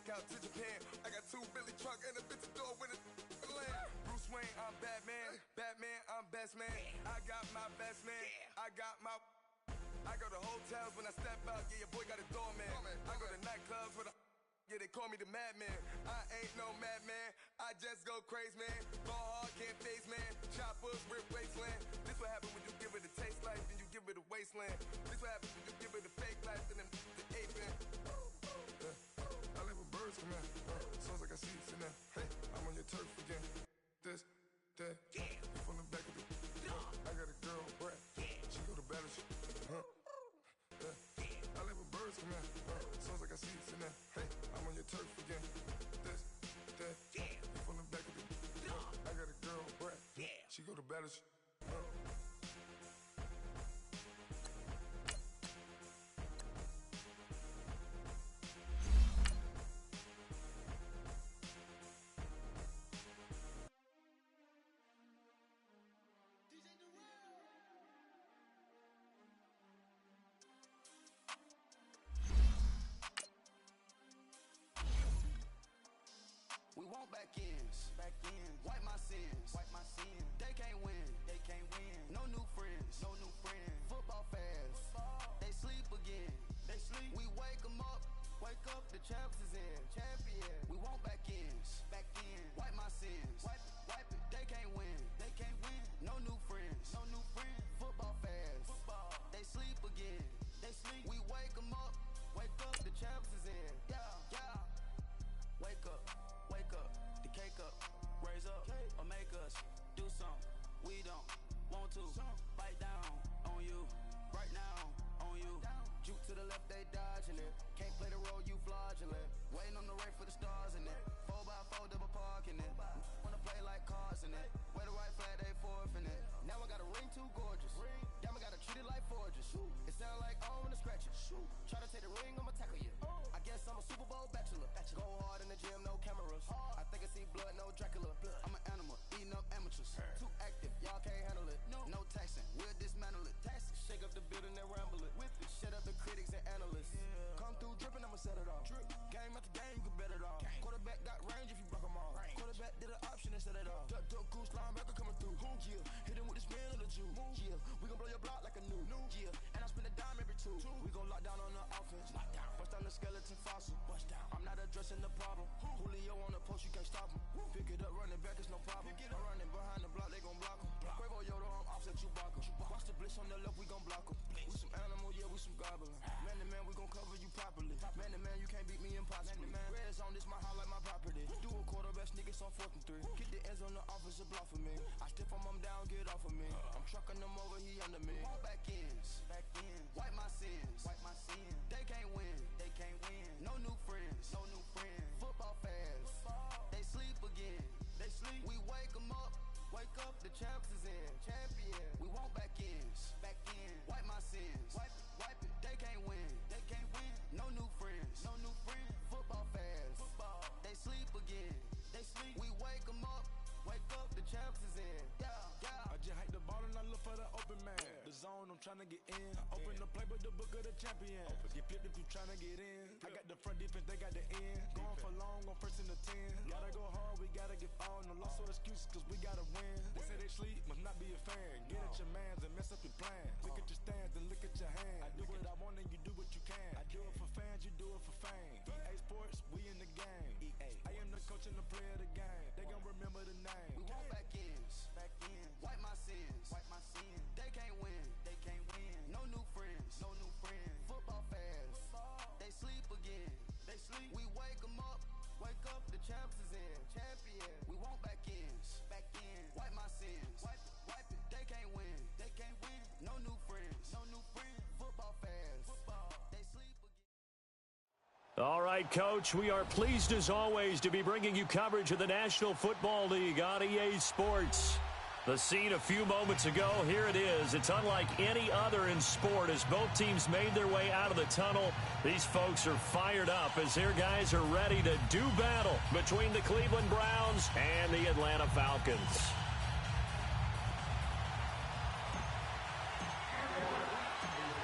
back out to Japan. I got 2 Billy truck and a bitch door with a land. Bruce Wayne, I'm Batman. Batman, I'm best man. I got my best man. I got my... I go to hotels when I step out. Yeah, your boy got a doorman. I go to nightclubs with a... Yeah, they call me the madman. I ain't no madman. I just go crazy, man. Ball hard, can't face, man. Choppers, rip wasteland. This what happen when you give it a taste life, then you give it a wasteland. This what happens when you give it a fake life, and then the ape man. I live with birds come in. Sounds like I see it in there. Hey, I'm on your turf again. This, that, you from the back of the... I got a girl, Brad. She go to battle. I live with birds come in. Sounds like I see it in there. Hey, I'm on your turf again. This, that, you from the back of the... I got a girl, Brad. She go to battle. We want back ends, wipe my sins, They can't win, No new friends, Football fans, they sleep again, We wake 'em up, the champs is in, champion. We want back ends, wipe my sins, wipe it. They can't win, No new friends, Football fans, they sleep again, We wake 'em up, the champs is in, yeah. Wake up, the cake up, raise up, or make us do something we don't want to. Bite down on you, right now on you. Juke to the left, they dodging it. Can't play the role, you fraudulent. Waiting on the right for the stars in it. 4x4 double parking it. Wanna play like cars in it. Wear the right flag, they forfeiting it. Now I got a ring too gorgeous. Damn, I gotta treat it like forges. It sound like I wanna scratch it. Try to take the ring, I'ma tackle you. I guess I'm a Super Bowl bachelor. Go hard in the gym, no cameras. I think I see blood, no Dracula. I'm an animal, eating up amateurs. Too active, y'all can't handle it. No taxing, we'll dismantle it. Shake up the building and ramble it. Whip it, shut up the critics and analysts. Come through dripping, I'ma set it off. Game after game, you can bet it off. Quarterback got range if you broke 'em off. Quarterback did an option and set it off. Duck goose linebacker coming through. Yeah, hit him with the spin of the Jew. Yeah, we gon' blow your block like a new. Yeah, and I spend a dime every two. We gon' lock down on the offense. Bust down the skeleton fossil. I'm not addressing the problem. Julio on the post, you can't stop him. Pick it up, running back, it's no problem. I'm running behind the block, they gon' block him. Quavo Yoda, I'm offset Chewbacca. Watch the blitz on the left, we gon' block him. We some animal, yeah, we some goblin. Man to man, we gon' cover you properly. Man to man, you can't beat me impossibly. Red zone, this my highlight, my property. Do a quarterback, niggas on 4th and 3. Get the ends on the offensive block for me. I stiff him, I'm down, get off of me. I'm trucking them over, he under me. Back ends, wipe my sins, They can't win, No new friends, Football fans, they sleep again, We wake 'em up, the champs is in, champion. We want back ends, wipe my sins, wipe it. They can't win, No new friends, Football fans, they sleep again, We wake 'em up, the champs is in, yeah. I just hike the ball and I look for the open man. The zone, I'm tryna get in. Open the playbook, the book of the champion. Get flipped if you tryna get in. I got the front defense, they got the end. Going for long, on 1st and the 10. Gotta go hard, we gotta get all. No loss or excuses, cause we gotta win. They say they sleep, must not be a fan. Get at your mans and mess up your plans. Look at your stands and look at your hands. I do what I want and you do what you can. I do it for fans, you do it for fame. EA Sports, we in the game. I am the coach and the player of the game. They gon' remember the name. We want back ends, wipe my sins, They can't win, No new friends, Football fans, they sleep again, We wake 'em up, the champs is in, champion. We want back ends, wipe my sins, wipe it. They can't win, No new friends, Football fans, they sleep again. All right, Coach, we are pleased as always to be bringing you coverage of the National Football League on EA Sports. The scene a few moments ago, here it is. It's unlike any other in sport as both teams made their way out of the tunnel. These folks are fired up as their guys are ready to do battle between the Cleveland Browns and the Atlanta Falcons.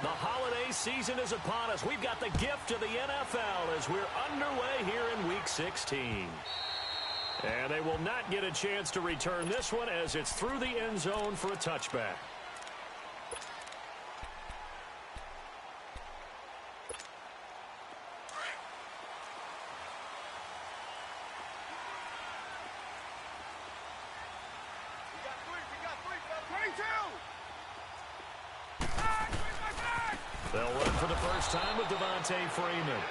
The holiday season is upon us. We've got the gift of the NFL as we're underway here in Week Week 16. And they will not get a chance to return this one as it's through the end zone for a touchback. They'll run for the first time with Devontae Freeman.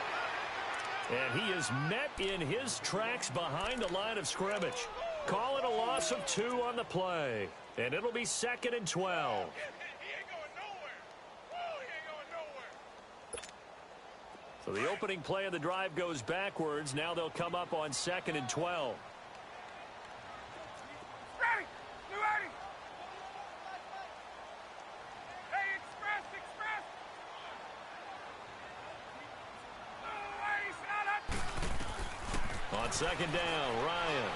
And he is met in his tracks behind the line of scrimmage. Call it a loss of 2 on the play. And it'll be 2nd and 12. So the opening play of the drive goes backwards. Now they'll come up on 2nd and 12. On 2nd down, Ryan.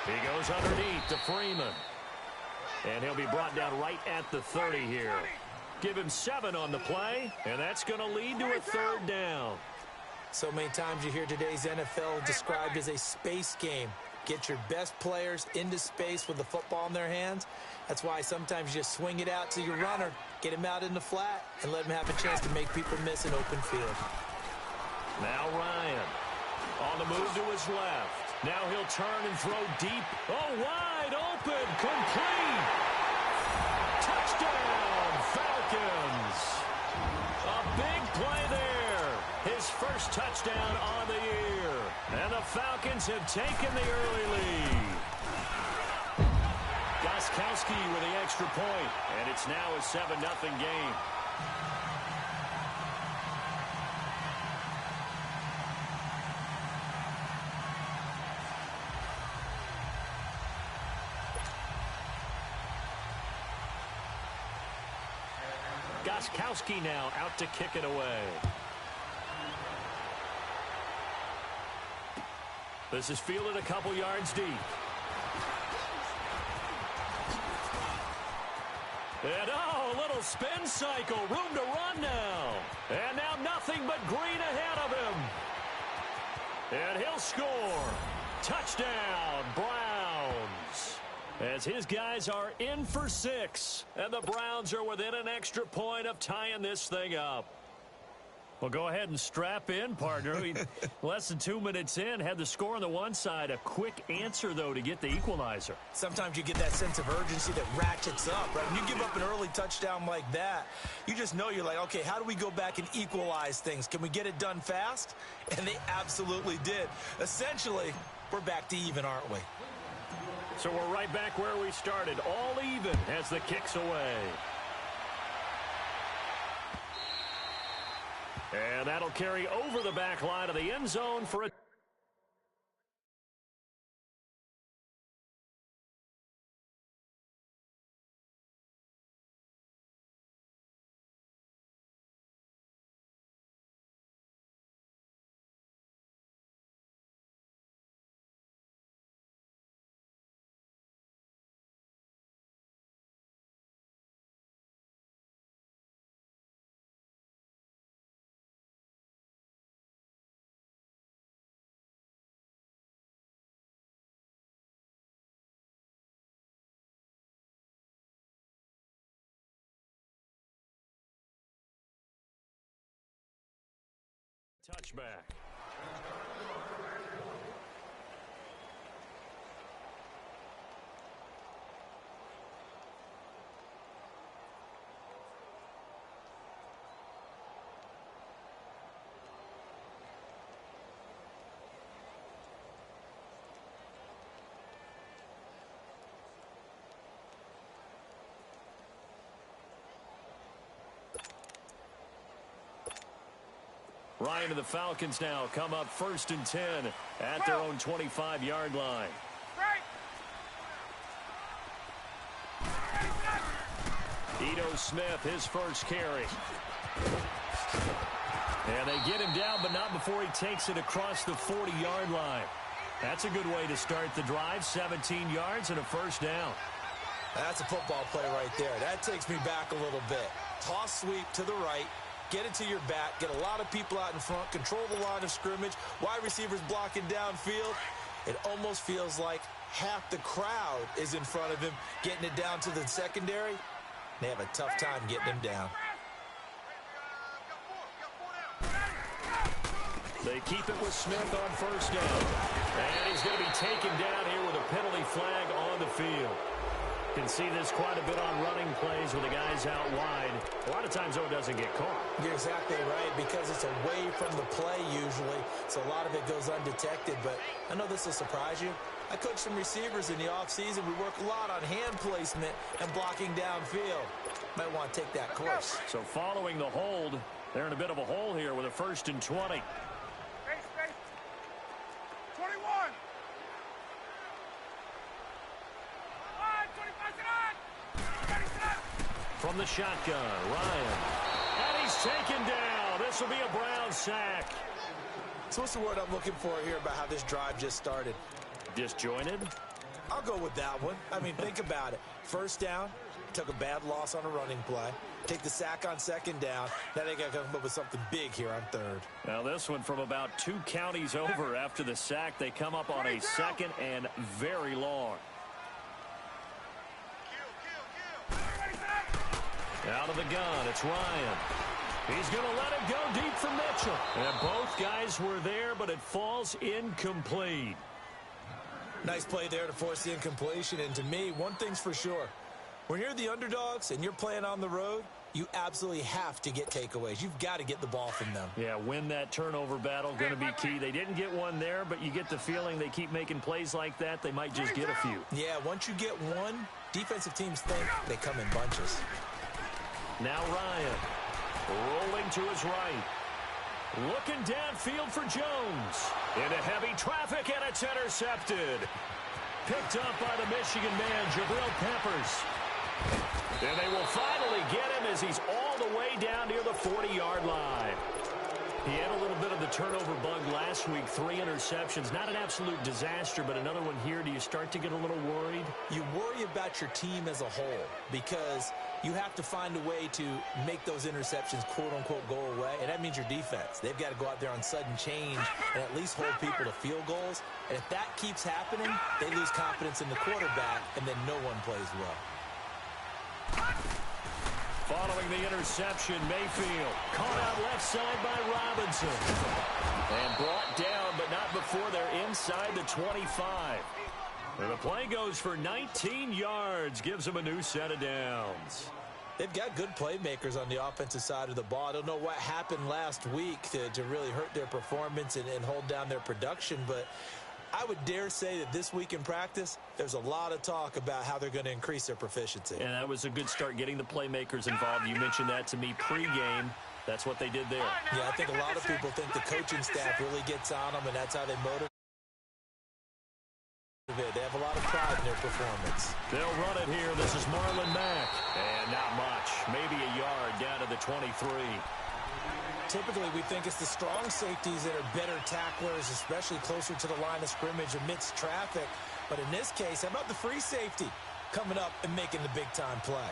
He goes underneath to Freeman. And he'll be brought down right at the 30 here. Give him 7 on the play, and that's going to lead to a 3rd down. So many times you hear today's NFL described as a space game. Get your best players into space with the football in their hands. That's why sometimes you just swing it out to your runner, get him out in the flat, and let him have a chance to make people miss an open field. Now Ryan. On the move to his left. Now he'll turn and throw deep. Oh, wide open. Complete. Touchdown, Falcons. A big play there. His first touchdown on the year. And the Falcons have taken the early lead. Gostkowski with the extra point. And it's now a 7-0 game. Gostkowski now out to kick it away. This is fielded a couple yards deep. And a little spin cycle. Room to run now. And now nothing but green ahead of him. And he'll score. Touchdown, Browns. As his guys are in for 6. And the Browns are within an extra point of tying this thing up. Well, go ahead and strap in, partner. Less than 2 minutes in, had the score on the one side. A quick answer, though, to get the equalizer. Sometimes you get that sense of urgency that ratchets up, right? When you give up an early touchdown like that, you just know you're like, okay, how do we go back and equalize things? Can we get it done fast? And they absolutely did. Essentially, we're back to even, aren't we? So we're right back where we started, all even as the kick's away. And that'll carry over the back line of the end zone for a touchback. Ryan and the Falcons now come up 1st and 10 at their own 25-yard line. Ito Smith, his first carry. And they get him down, but not before he takes it across the 40-yard line. That's a good way to start the drive, 17 yards and a first down. That's a football play right there. That takes me back a little bit. Toss sweep to the right. get it to your back, get a lot of people out in front, control the line of scrimmage, wide receivers blocking downfield. It almost feels like half the crowd is in front of him, getting it down to the secondary. They have a tough time getting him down. They keep it with Smith on first down. And he's going to be taken down here with a penalty flag on the field. You can see this quite a bit on running plays with the guys out wide. A lot of times, though, it doesn't get caught. You're exactly right, because it's away from the play usually, so a lot of it goes undetected. But I know this will surprise you. I coach some receivers in the offseason. We work a lot on hand placement and blocking downfield. Might want to take that course. So following the hold, they're in a bit of a hole here with a 1st and 20. 21. From the shotgun, Ryan. And he's taken down. This will be a Brown sack. So what's the word I'm looking for here about how this drive just started? Disjointed? I'll go with that one. I mean, think about it. First down, took a bad loss on a running play. Take the sack on 2nd down. Now they got to come up with something big here on 3rd. Now this one from about 2 counties over after the sack. They come up on a 2nd and very long. Out of the gun, it's Ryan. He's going to let it go deep for Mitchell. And both guys were there, but it falls incomplete. Nice play there to force the incompletion. And to me, one thing's for sure. When you're the underdogs and you're playing on the road, you absolutely have to get takeaways. You've got to get the ball from them. Yeah, win that turnover battle, going to be key. They didn't get one there, but you get the feeling they keep making plays like that, they might just get a few. Yeah, once you get one, defensive teams think they come in bunches. Now Ryan, rolling to his right. Looking downfield for Jones. Into heavy traffic, and it's intercepted. Picked up by the Michigan man, Jabril Peppers. And they will finally get him as he's all the way down near the 40-yard line. He had a little bit of the turnover bug last week, 3 interceptions. Not an absolute disaster, but another one here. Do you start to get a little worried? You worry about your team as a whole because you have to find a way to make those interceptions, quote-unquote, go away, and that means your defense. They've got to go out there on sudden change and at least hold people to field goals. And if that keeps happening, they lose confidence in the quarterback, and then no one plays well. Following the interception, Mayfield caught out left side by Robinson. And brought down, but not before they're inside the 25. And the play goes for 19 yards, gives them a new set of downs. They've got good playmakers on the offensive side of the ball. I don't know what happened last week to really hurt their performance and hold down their production, but I would dare say that this week in practice, there's a lot of talk about how they're going to increase their proficiency. And that was a good start getting the playmakers involved. You mentioned that to me pregame. That's what they did there. Yeah, I think a lot of people think the coaching staff really gets on them, and that's how they motivate. They have a lot of pride in their performance. They'll run it here. This is Marlon Mack. And not much. Maybe a yard down to the 23. Typically, we think it's the strong safeties that are better tacklers, especially closer to the line of scrimmage amidst traffic. But in this case, how about the free safety coming up and making the big-time play?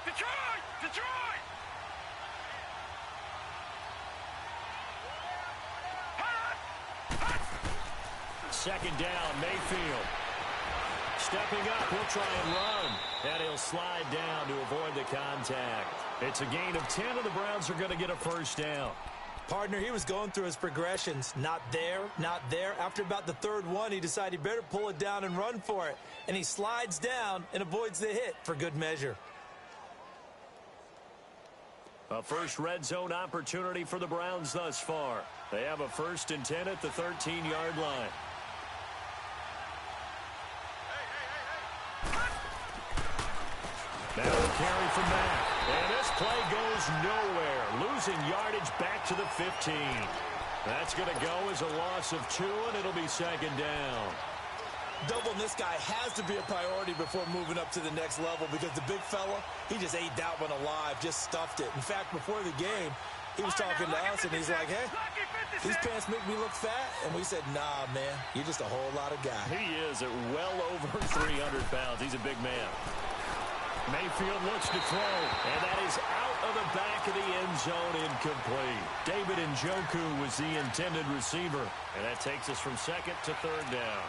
Detroit! Second down, Mayfield. Stepping up, he'll try and run. And he'll slide down to avoid the contact. It's a gain of 10, and the Browns are going to get a first down. Partner, he was going through his progressions. Not there, not there. After about the 3rd one, he decided he better pull it down and run for it. And he slides down and avoids the hit for good measure. A first red zone opportunity for the Browns thus far. They have a 1st and 10 at the 13-yard line. Now a carry from Mack. And this play goes nowhere. Losing yardage back to the 15. That's going to go as a loss of 2, and it'll be 2nd down. Doubling this guy has to be a priority before moving up to the next level because the big fella, he just ate that one alive, just stuffed it. In fact, before the game, He was talking to us, and he's like, hey, these pants make me look fat. And we said, nah, man, you're just a whole lot of guy. He is at well over 300 pounds. He's a big man. Mayfield looks to throw, and that is out of the back of the end zone, incomplete. David Njoku was the intended receiver, and that takes us from second to third down.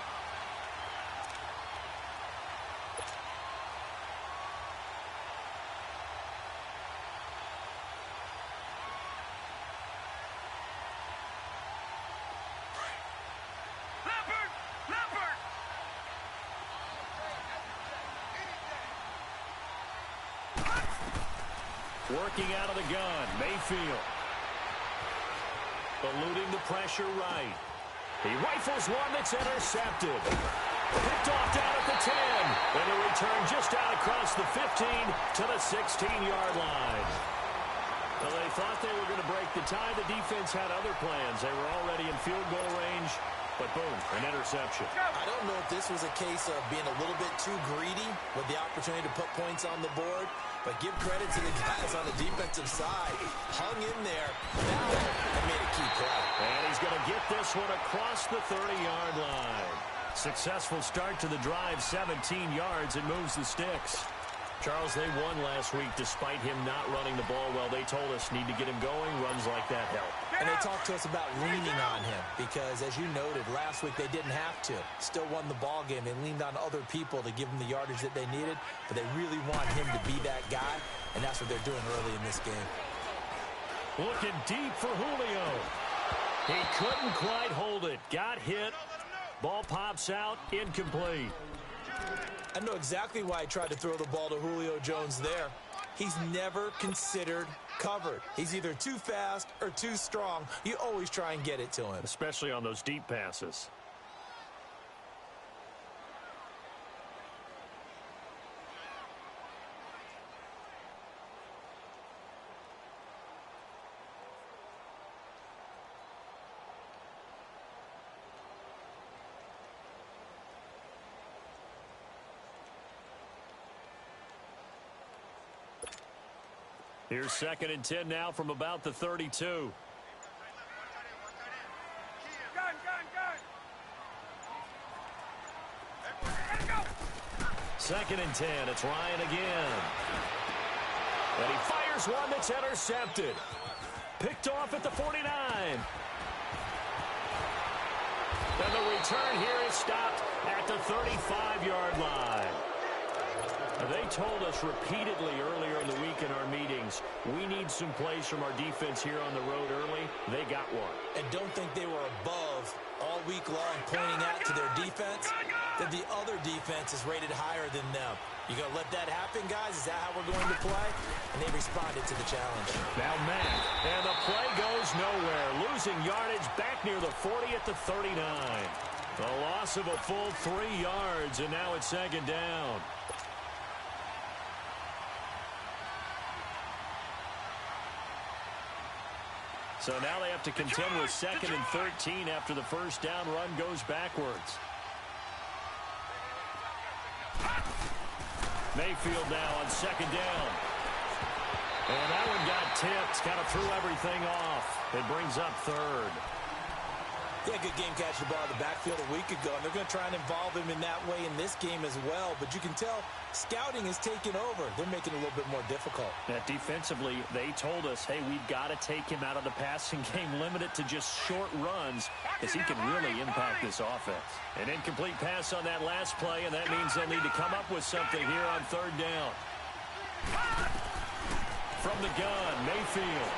Working out of the gun, Mayfield. Eluding the pressure right. He rifles one that's intercepted. Picked off down at the 10. And a return just out across the 15 to the 16-yard line. Well, they thought they were going to break the tie. The defense had other plans. They were already in field goal range. But boom, an interception. I don't know if this was a case of being a little bit too greedy with the opportunity to put points on the board, but give credit to the guys on the defensive side. Hung in there, battled, and made a key play. And he's going to get this one across the 30-yard line. Successful start to the drive, 17 yards, and moves the sticks. Charles, they won last week despite him not running the ball well. They told us need to get him going. Runs like that help. And they talked to us about leaning on him because, as you noted, last week they didn't have to. Still won the ball game. They leaned on other people to give them the yardage that they needed, but they really want him to be that guy, and that's what they're doing early in this game. Looking deep for Julio. He couldn't quite hold it. Got hit. Ball pops out. Incomplete. I know exactly why he tried to throw the ball to Julio Jones there. He's never considered covered. He's either too fast or too strong. You always try and get it to him. Especially on those deep passes. Here's 2nd and 10 now from about the 32. Second and 10. It's Ryan again. And he fires one that's intercepted. Picked off at the 49. And the return here is stopped at the 35-yard line. They told us repeatedly earlier in the week in our meetings, we need some plays from our defense here on the road early. They got one. And don't think they were above all week long pointing out to their defense that the other defense is rated higher than them. You going to let that happen, guys? Is that how we're going to play? And they responded to the challenge. Now Mack, and the play goes nowhere. Losing yardage back near the 40 at the 39. The loss of a full 3 yards, and now it's 2nd down. So now they have to contend with 2nd and 13 after the first down run goes backwards. Mayfield now on 2nd down. And that one got tipped. Kind of threw everything off. It brings up 3rd. Yeah, good game catching the ball in the backfield a week ago, and they're going to try and involve him in that way in this game as well. But you can tell scouting is taking over. They're making it a little bit more difficult. Defensively, they told us, hey, we've got to take him out of the passing game, limit it to just short runs, as he can really impact this offense. An incomplete pass on that last play, and that means they'll need to come up with something here on 3rd down. From the gun, Mayfield.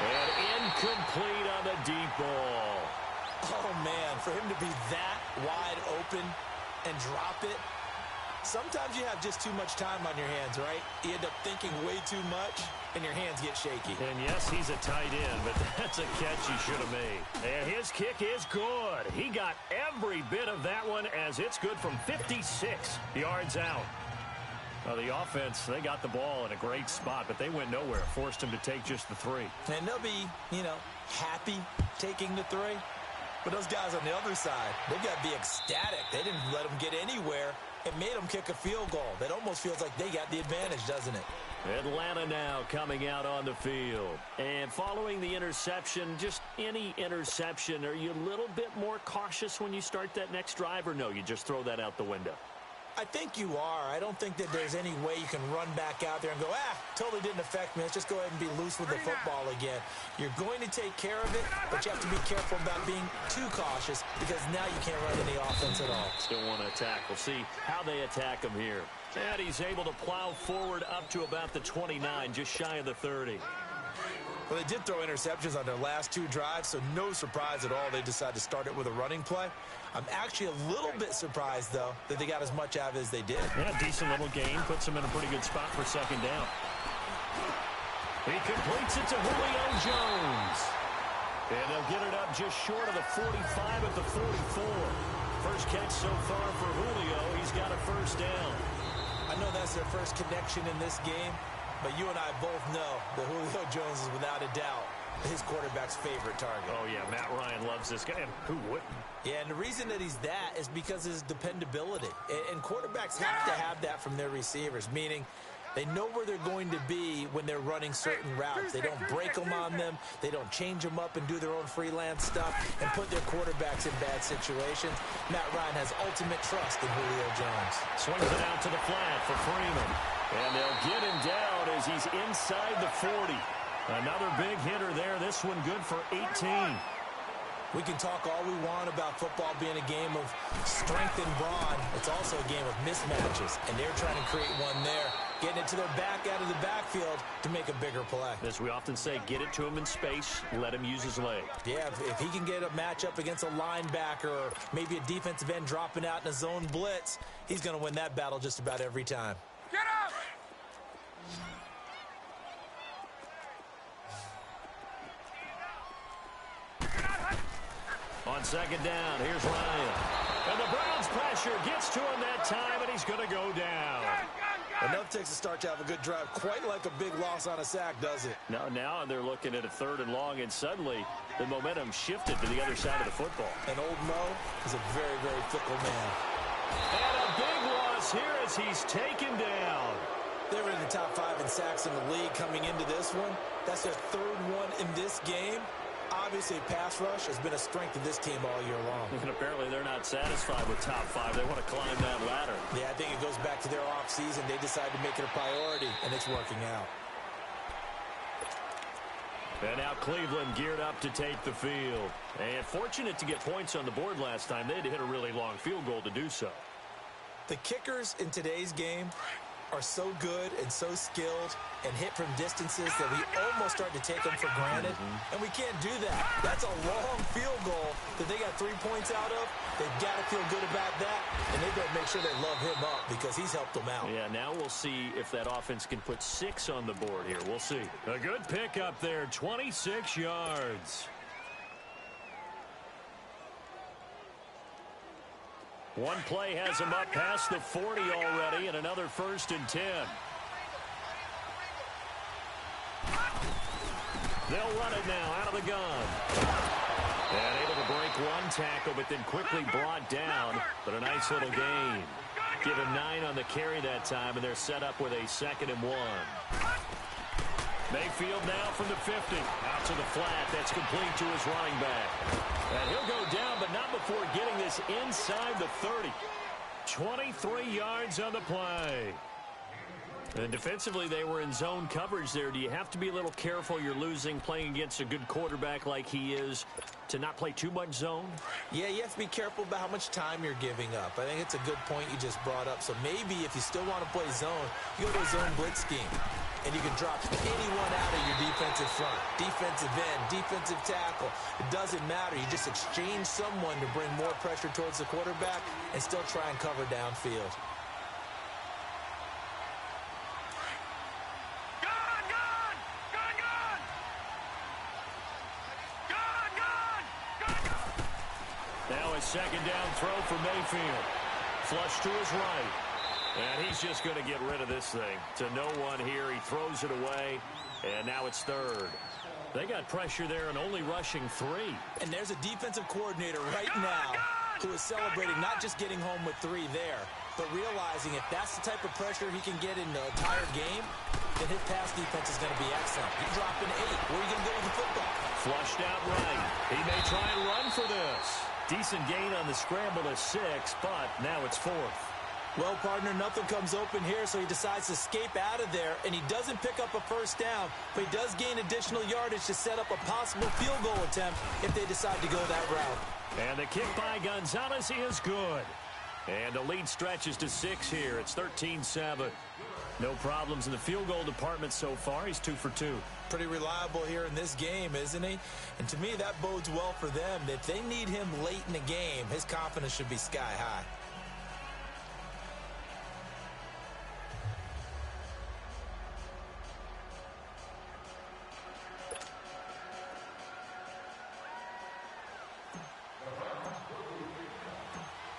And incomplete on the deep ball. Oh, man, for him to be that wide open and drop it. Sometimes you have just too much time on your hands, right? You end up thinking way too much, and your hands get shaky. And, yes, he's a tight end, but that's a catch he should have made. And his kick is good. He got every bit of that one as it's good from 56 yards out. Well, the offense, they got the ball in a great spot, but they went nowhere. Forced him to take just the 3. And they'll be, happy taking the 3. But those guys on the other side, they've got to be ecstatic. They didn't let them get anywhere It made them kick a field goal. That almost feels like they got the advantage, doesn't it? Atlanta now coming out on the field. And following the interception, just any interception, are you a little bit more cautious when you start that next drive, or no, you just throw that out the window? I think you are. I don't think that there's any way you can run back out there and go, totally didn't affect me. Let's just go ahead and be loose with the football again. You're going to take care of it, but you have to be careful about being too cautious because now you can't run any offense at all. Still want to attack. We'll see how they attack him here. And he's able to plow forward up to about the 29, just shy of the 30. Well, they did throw interceptions on their last 2 drives, so no surprise at all they decided to start it with a running play. I'm actually a little bit surprised, though, that they got as much out of it as they did. Yeah, decent little gain. Puts them in a pretty good spot for second down. He completes it to Julio Jones. And they'll get it up just short of the 45 at the 44. First catch so far for Julio. He's got a first down. I know that's their first connection in this game, but you and I both know that Julio Jones is without a doubt his quarterback's favorite target. Oh, yeah, Matt Ryan loves this guy. Who wouldn't? Yeah, and the reason that he's that is because of his dependability. And quarterbacks have to have that from their receivers, meaning they know where they're going to be when they're running certain routes. They don't break them on them. They don't change them up and do their own freelance stuff and put their quarterbacks in bad situations. Matt Ryan has ultimate trust in Julio Jones. Swings it out to the flat for Freeman. And they'll get him down as he's inside the 40. Another big hitter there. This one good for 18. We can talk all we want about football being a game of strength and brawn. It's also a game of mismatches, and they're trying to create one there, getting it to their back out of the backfield to make a bigger play. As we often say, get it to him in space, let him use his leg. Yeah, if he can get a matchup against a linebacker or maybe a defensive end dropping out in a zone blitz, he's going to win that battle just about every time. Get up! On second down, here's Ryan. And the Browns pressure gets to him that time, and he's going to go down. Enough takes a start to have a good drive, quite like a big loss on a sack, does it? Now they're looking at a 3rd and long, and suddenly the momentum shifted to the other side of the football. And old Mo is a very, very fickle man. And a big loss here as he's taken down. They were in the top 5 in sacks in the league coming into this one. That's their 3rd one in this game. Obviously, pass rush has been a strength of this team all year long. And apparently they're not satisfied with top 5. They want to climb that ladder. Yeah, I think it goes back to their offseason. They decided to make it a priority, and it's working out. And now Cleveland geared up to take the field. And fortunate to get points on the board last time. They had to hit a really long field goal to do so. The kickers in today's game are so good and so skilled and hit from distances that we almost start to take them for granted. And we can't do that. That's a long field goal that they got 3 points out of. They've got to feel good about that, and they better make sure they love him up because he's helped them out. Yeah, now we'll see if that offense can put 6 on the board here. We'll see. A good pick up there, 26 yards. One play has him up past the 40 already, and another 1st and 10. They'll run it now out of the gun. And able to break one tackle, but then quickly brought down. But a nice little gain. Give him 9 on the carry that time, and they're set up with a 2nd and 1. Mayfield now from the 50. Out to the flat. That's complete to his running back. And he'll go down, but not before getting this inside the 30. 23 yards on the play. And defensively, they were in zone coverage there. Do you have to be a little careful? You're losing, playing against a good quarterback like he is, to not play too much zone? Yeah, you have to be careful about how much time you're giving up. I think it's a good point you just brought up. So maybe if you still want to play zone, you go to a zone blitz scheme. And you can drop anyone out of your defensive front, defensive end, defensive tackle. It doesn't matter. You just exchange someone to bring more pressure towards the quarterback and still try and cover downfield. Now a 2nd down throw for Mayfield. Flush to his right. And he's just going to get rid of this thing. To no one here. He throws it away. And now it's 3rd. They got pressure there and only rushing 3. And there's a defensive coordinator right now who is celebrating not just getting home with 3 there, but realizing if that's the type of pressure he can get in the entire game, then his pass defense is going to be excellent. He's dropping 8. Where are you going to go with the football? Flushed out right. He may try and run for this. Decent gain on the scramble to 6, but now it's 4th. Well, partner, nothing comes open here, so he decides to escape out of there, and he doesn't pick up a first down, but he does gain additional yardage to set up a possible field goal attempt if they decide to go that route. And the kick by Gonzalez is good. And the lead stretches to 6 here. It's 13-7. No problems in the field goal department so far. He's 2 for 2. Pretty reliable here in this game, isn't he? And to me, that bodes well for them. If they need him late in the game, his confidence should be sky high.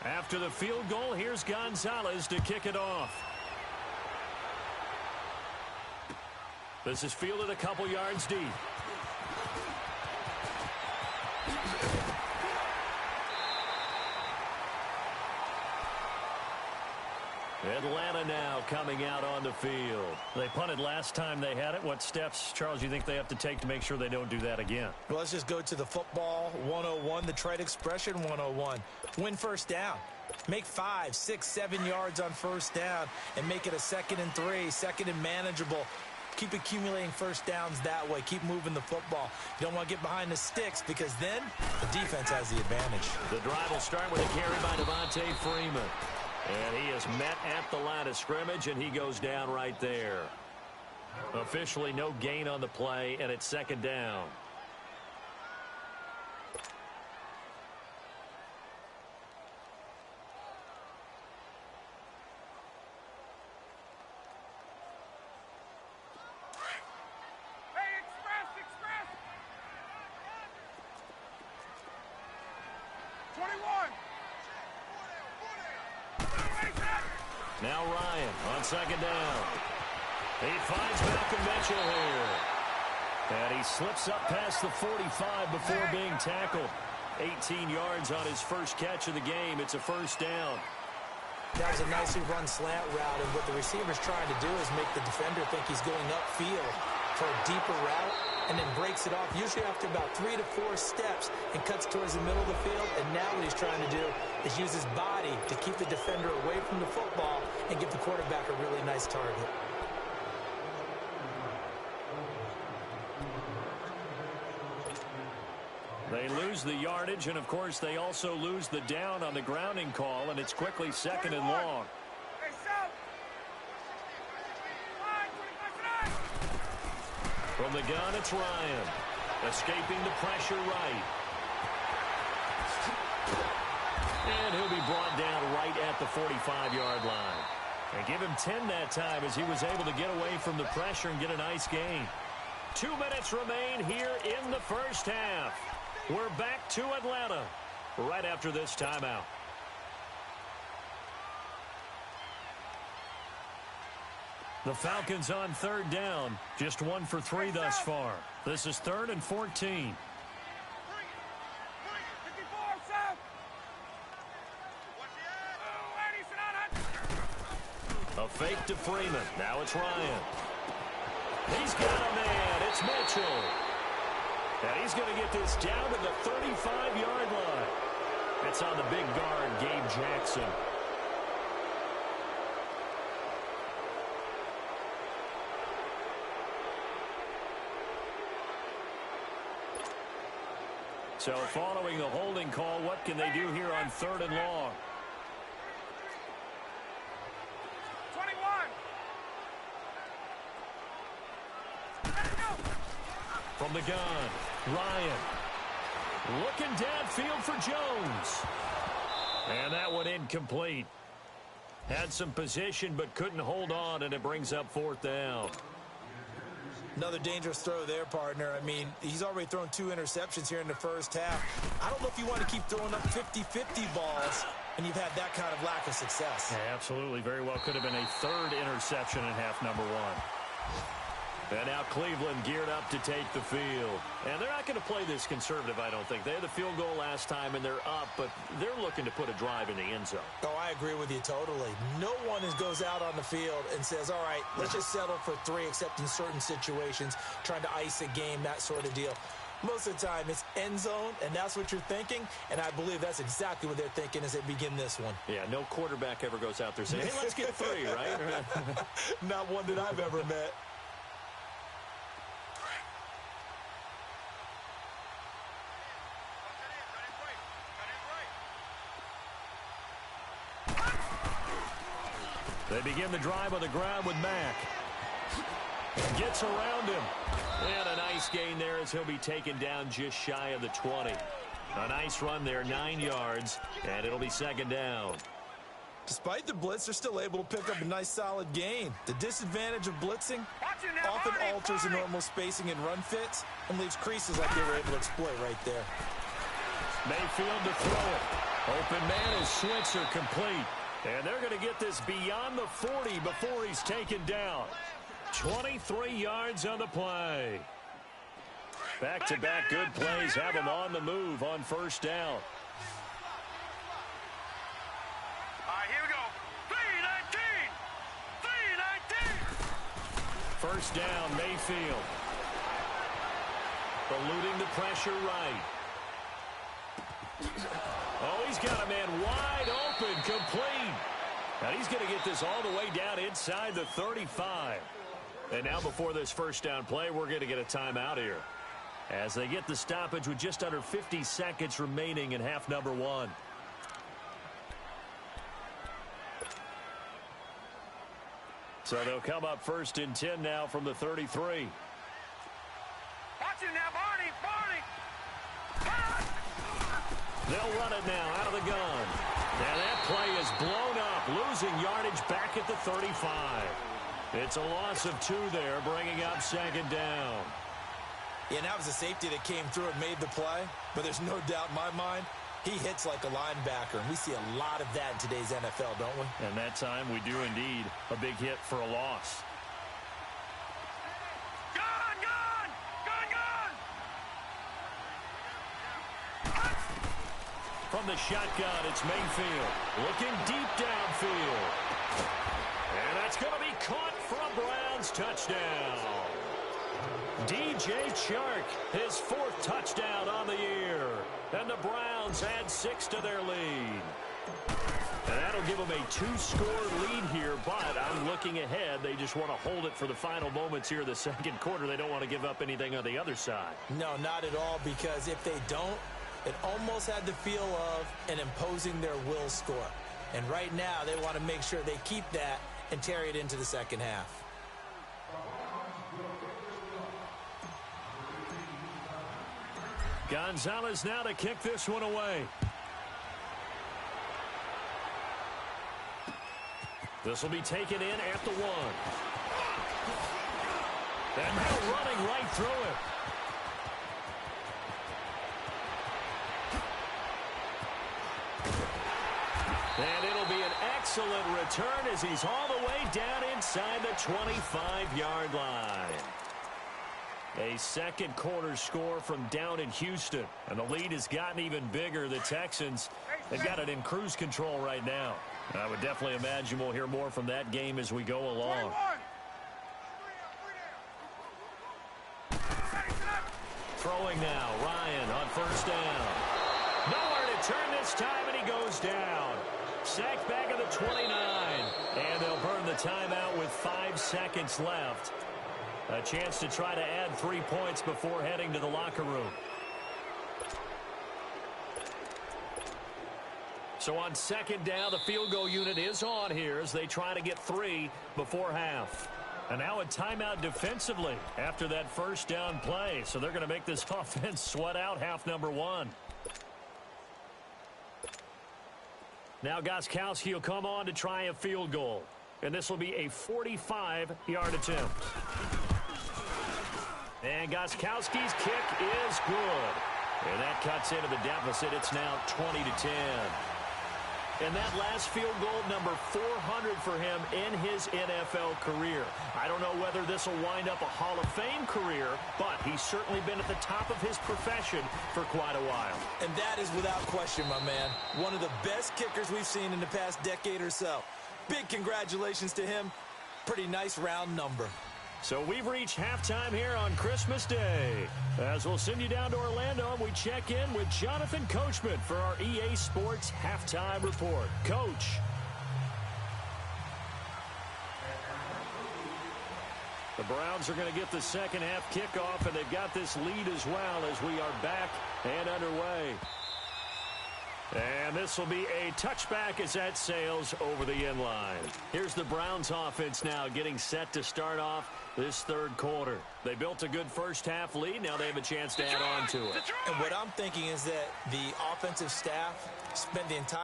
After the field goal, here's Gonzalez to kick it off. This is fielded a couple yards deep. Atlanta now coming out on the field. They punted last time they had it. What steps, Charles, do you think they have to take to make sure they don't do that again? Well, let's just go to the football 101, the trade expression 101. Win first down. Make 5, 6, 7 yards on first down and make it a 2nd and 3, 2nd and manageable. Keep accumulating first downs that way. Keep moving the football. You don't want to get behind the sticks because then the defense has the advantage. The drive will start with a carry by Devontae Freeman. And he is met at the line of scrimmage, and he goes down right there. Officially no gain on the play, and it's 2nd down. Now Ryan on 2nd down. He finds Malcolm Mitchell here. And he slips up past the 45 before being tackled. 18 yards on his first catch of the game. It's a first down. That was a nicely run slant route, and what the receiver's trying to do is make the defender think he's going upfield for a deeper route, and then breaks it off, usually after about 3 to 4 steps, and cuts towards the middle of the field. And now what he's trying to do is use his body to keep the defender away from the football and give the quarterback a really nice target. They lose the yardage, and of course they also lose the down on the grounding call, and it's quickly 2nd and long. From the gun, it's Ryan. Escaping the pressure right. And he'll be brought down right at the 45-yard line. And give him 10 that time as he was able to get away from the pressure and get a nice gain. 2 minutes remain here in the first half. We're back to Atlanta right after this timeout. The Falcons on 3rd down, just 1 for 3 thus far. This is 3rd and 14. A fake to Freeman. Now it's Ryan. He's got a man. It's Mitchell. And he's going to get this down to the 35-yard line. It's on the big guard, Gabe Jackson. So following the holding call, what can they do here on 3rd and long? 21. From the gun, Ryan. Looking downfield for Jones. And that one incomplete. Had some position but couldn't hold on, and it brings up 4th down. Another dangerous throw there, partner. I mean, he's already thrown 2 interceptions here in the first half. I don't know if you want to keep throwing up 50-50 balls and you've had that kind of lack of success. Yeah, absolutely. Very well could have been a 3rd interception in half number 1. And now Cleveland geared up to take the field. And they're not going to play this conservative, I don't think. They had the field goal last time, and they're up, but they're looking to put a drive in the end zone. Oh, I agree with you totally. No one goes out on the field and says, all right, let's just settle for 3, except in certain situations, trying to ice a game, that sort of deal. Most of the time, it's end zone, and that's what you're thinking, and I believe that's exactly what they're thinking as they begin this one. Yeah, no quarterback ever goes out there saying, hey, let's get 3, right? Not one that I've ever met. They begin the drive on the ground with Mack. Gets around him. And a nice gain there as he'll be taken down just shy of the 20. A nice run there, 9 yards, and it'll be second down. Despite the blitz, they're still able to pick up a nice solid gain. The disadvantage of blitzing often alters the normal spacing and run fits and leaves creases like they were able to exploit right there. Mayfield to throw it. Open man is Switzer complete. And they're going to get this beyond the 40 before he's taken down. 23 yards on the play. Back-to-back good plays have him on the move on first down. All right, here we go. 3-19. First down, Mayfield. Eluding the pressure right. Oh, he's got a man wide open, complete. And he's going to get this all the way down inside the 35. And now before this first down play, we're going to get a timeout here, as they get the stoppage with just under 50 seconds remaining in half number 1. So they'll come up first and 10 now from the 33. Watch it now, Barney. They'll run it now out of the gun. And that play is blown up, losing yardage back at the 35. It's a loss of 2 there, bringing up second down. Yeah, and that was a safety that came through and made the play. But there's no doubt in my mind, he hits like a linebacker. And we see a lot of that in today's NFL, don't we? And that time we do indeed. A big hit for a loss. From the shotgun, it's Mayfield. Looking deep downfield. And that's going to be caught for a Browns touchdown. DJ Chark, his 4th touchdown on the year. And the Browns add 6 to their lead. And that'll give them a 2-score lead here, but I'm looking ahead. They just want to hold it for the final moments here of the second quarter. They don't want to give up anything on the other side. No, not at all, because if they don't, it almost had the feel of an imposing their will score. And right now, they want to make sure they keep that and carry it into the second half. Gonzalez now to kick this one away. This will be taken in at the 1. And now running right through it. And it'll be an excellent return as he's all the way down inside the 25-yard line. A second quarter score from down in Houston. And the lead has gotten even bigger. The Texans, they've got it in cruise control right now. I would definitely imagine we'll hear more from that game as we go along. Throwing now, Ryan on first down. Nowhere to turn this time, and he goes down. Sacked back at the 29. And they'll burn the timeout with 5 seconds left. A chance to try to add 3 points before heading to the locker room. So on second down, the field goal unit is on here as they try to get 3 before half. And now a timeout defensively after that first down play. So they're going to make this offense sweat out half number 1. Now Gostkowski will come on to try a field goal. And this will be a 45-yard attempt. And Gostkowski's kick is good. And that cuts into the deficit. It's now 20-10. and that last field goal, number 400 for him in his NFL career. I don't know whether this will wind up a Hall of Fame career, but he's certainly been at the top of his profession for quite a while. And that is without question, my man. One of the best kickers we've seen in the past decade or so. Big congratulations to him. Pretty nice round number. So we've reached halftime here on Christmas Day. As we'll send you down to Orlando, and we check in with Jonathan Coachman for our EA Sports Halftime Report. Coach. The Browns are going to get the second half kickoff, and they've got this lead as well as we are back and underway. And this will be a touchback as that sails over the end line. Here's the Browns offense now getting set to start off this third quarter. They built a good first half lead. Now they have a chance to add on to it. And what I'm thinking is that the offensive staff spent the entire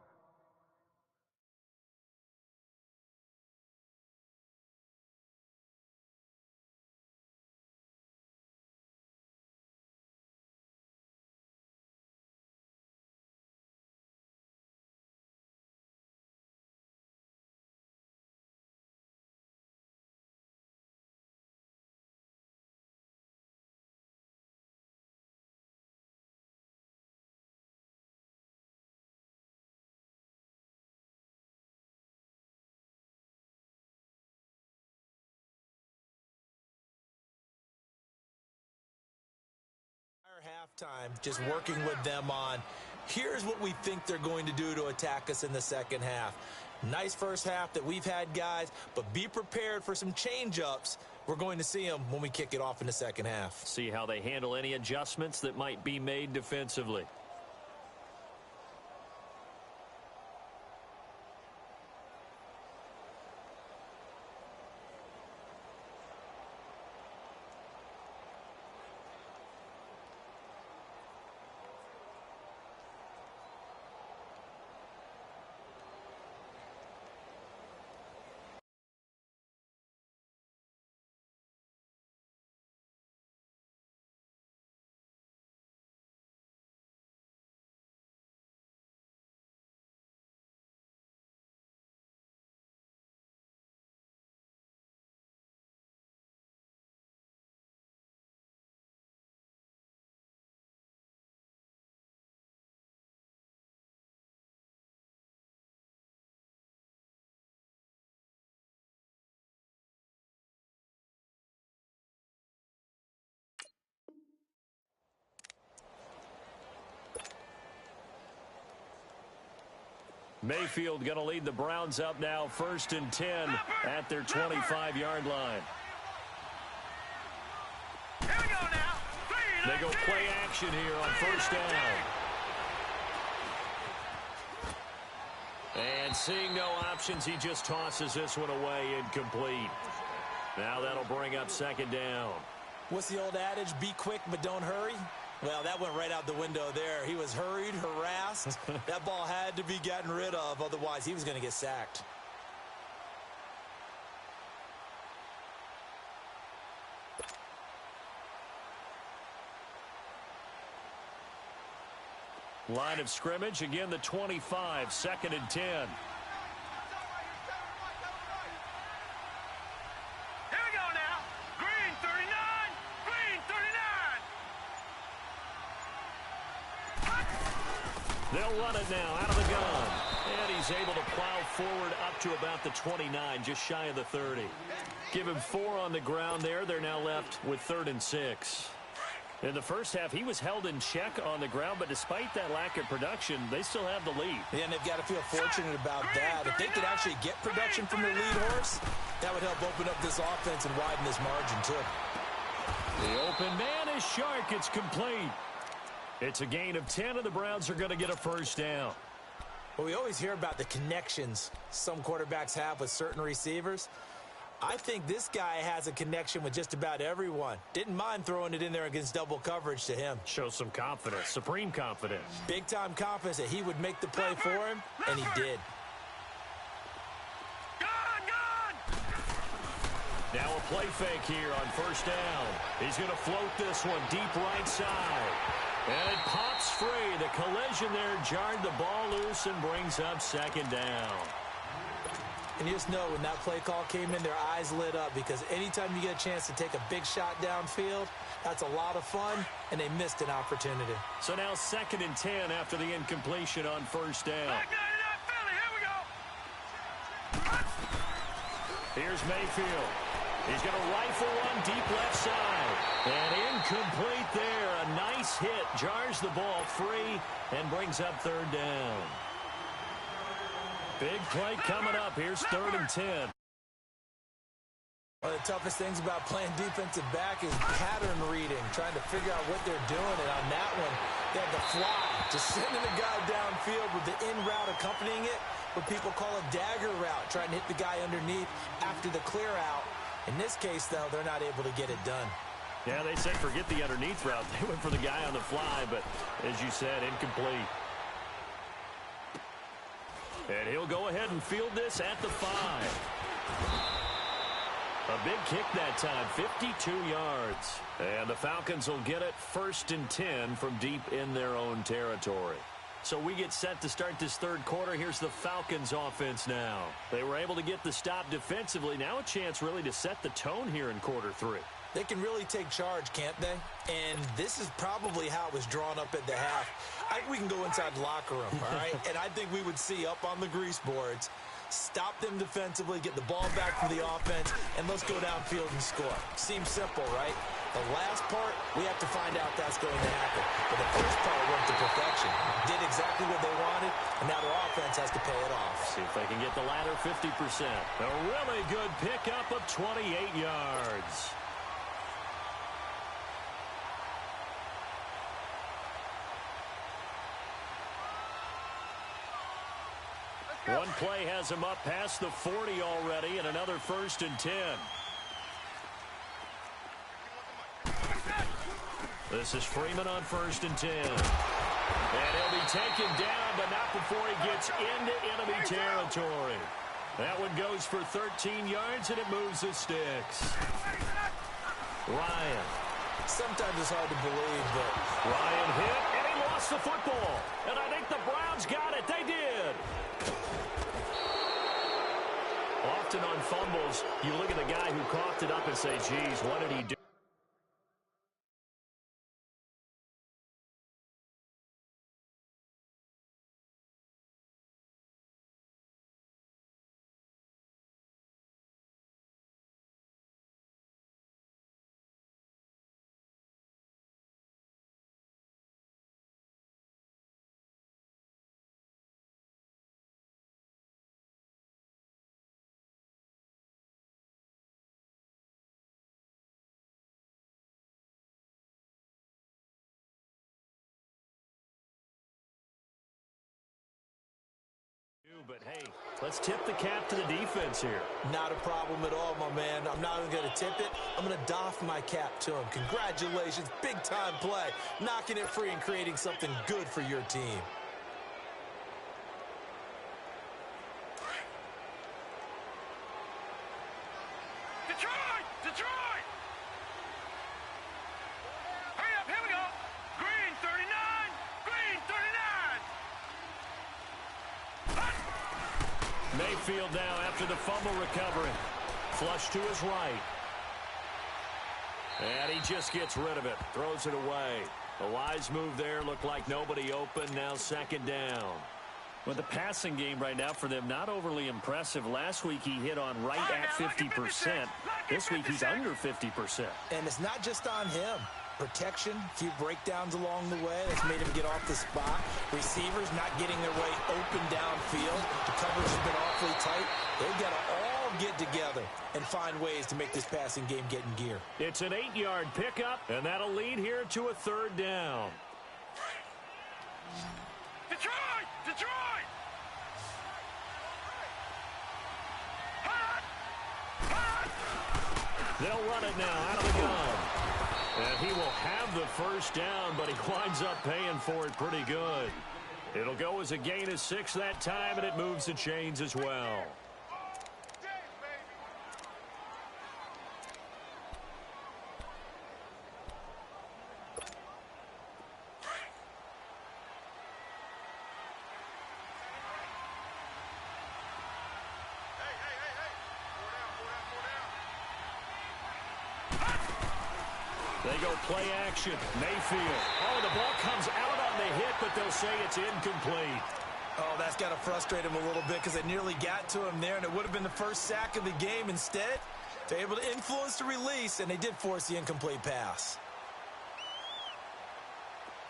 halftime just working with them on here's what we think they're going to do to attack us in the second half. Nice first half that we've had, guys, but be prepared for some change-ups. We're going to see them when we kick it off in the second half. See how they handle any adjustments that might be made defensively. Mayfield going to lead the Browns up now, 1st and 10 at their 25-yard line. Here we go now. They go play action here on 1st down. And seeing no options, he just tosses this one away, incomplete. Now that'll bring up 2nd down. What's the old adage? Be quick, but don't hurry. Well, that went right out the window there. He was hurried, harassed. That ball had to be gotten rid of, otherwise he was going to get sacked. Line of scrimmage, again the 25, 2nd and 10. They'll run it now out of the gun. And he's able to plow forward up to about the 29, just shy of the 30. Give him 4 on the ground there. They're now left with 3rd and 6. In the first half, he was held in check on the ground, but despite that lack of production, they still have the lead. Yeah, and they've got to feel fortunate about that. If they could actually get production from their lead horse, that would help open up this offense and widen this margin, too. The open man is Shark. It's complete. It's a gain of 10, and the Browns are going to get a 1st down. Well, we always hear about the connections some quarterbacks have with certain receivers. I think this guy has a connection with just about everyone. Didn't mind throwing it in there against double coverage to him. Shows some confidence, supreme confidence. Big-time confidence that he would make the play for him, and he did. Now a play fake here on 1st down. He's going to float this one deep right side. And it pops free. The collision there jarred the ball loose and brings up second down. And you just know when that play call came in, their eyes lit up because anytime you get a chance to take a big shot downfield, that's a lot of fun, and they missed an opportunity. So now 2nd and 10 after the incompletion on first down. Here's Mayfield. He's going to rifle one deep left side. And incomplete there. A nice hit. Jars the ball free and brings up 3rd down. Big play coming up. Here's 3rd and 10. One of the toughest things about playing defensive back is pattern reading, trying to figure out what they're doing. And on that one, they had the fly, just sending the guy downfield with the in route accompanying it, what people call a dagger route, trying to hit the guy underneath after the clear out. In this case, though, they're not able to get it done. Yeah, they said forget the underneath route. They went for the guy on the fly, but as you said, incomplete. And he'll go ahead and field this at the 5. A big kick that time, 52 yards. And the Falcons will get it 1st and 10 from deep in their own territory. So we get set to start this 3rd quarter. Here's the Falcons offense now. They were able to get the stop defensively. Now a chance really to set the tone here in quarter 3. They can really take charge, can't they? And this is probably how it was drawn up at the half. I think we can go inside the locker room, all right? And I think we would see up on the grease boards, stop them defensively, get the ball back for the offense, and let's go downfield and score. Seems simple, right? The last part, we have to find out that's going to happen. But the first part worked to perfection. Did exactly what they wanted, and now their offense has to pay it off. See if they can get the latter 50%. A really good pickup of 28 yards. One play has him up past the 40 already, and another 1st and 10. This is Freeman on 1st and 10. And he'll be taken down, but not before he gets into enemy territory. That one goes for 13 yards, and it moves the sticks. Ryan. Sometimes it's hard to believe, but Ryan hit, and he lost the football. And I think the Browns got it. They did. Often on fumbles, you look at the guy who coughed it up and say, geez, what did he do? But, hey, let's tip the cap to the defense here. Not a problem at all, my man. I'm not even going to tip it. I'm going to doff my cap to him. Congratulations. Big-time play. Knocking it free and creating something good for your team. Detroit! Detroit! Hurry up, here we go. Green 39! Green 39! Mayfield now after the fumble recovery. Flush to his right. And he just gets rid of it. Throws it away. A wise move there. Looked like nobody open. Now 2nd down. Well, the passing game right now for them, not overly impressive. Last week he hit on right at 50%. This week he's under 50%. And it's not just on him. Protection, a few breakdowns along the way. That's made him get off the spot. Receivers not getting their way open downfield. The coverage has been awfully tight. They've got to all get together and find ways to make this passing game get in gear. It's an 8-yard pickup, and that'll lead here to a 3rd down. Detroit! Detroit! They'll run it now out of the gun. And he will have the 1st down, but he winds up paying for it pretty good. It'll go as a gain of 6 that time, and it moves the chains as well. They go play action. Mayfield. Oh, the ball comes out on the hit, but they'll say it's incomplete. Oh, that's got to frustrate him a little bit because they nearly got to him there, and it would have been the first sack of the game. Instead, they're able to influence the release, and they did force the incomplete pass.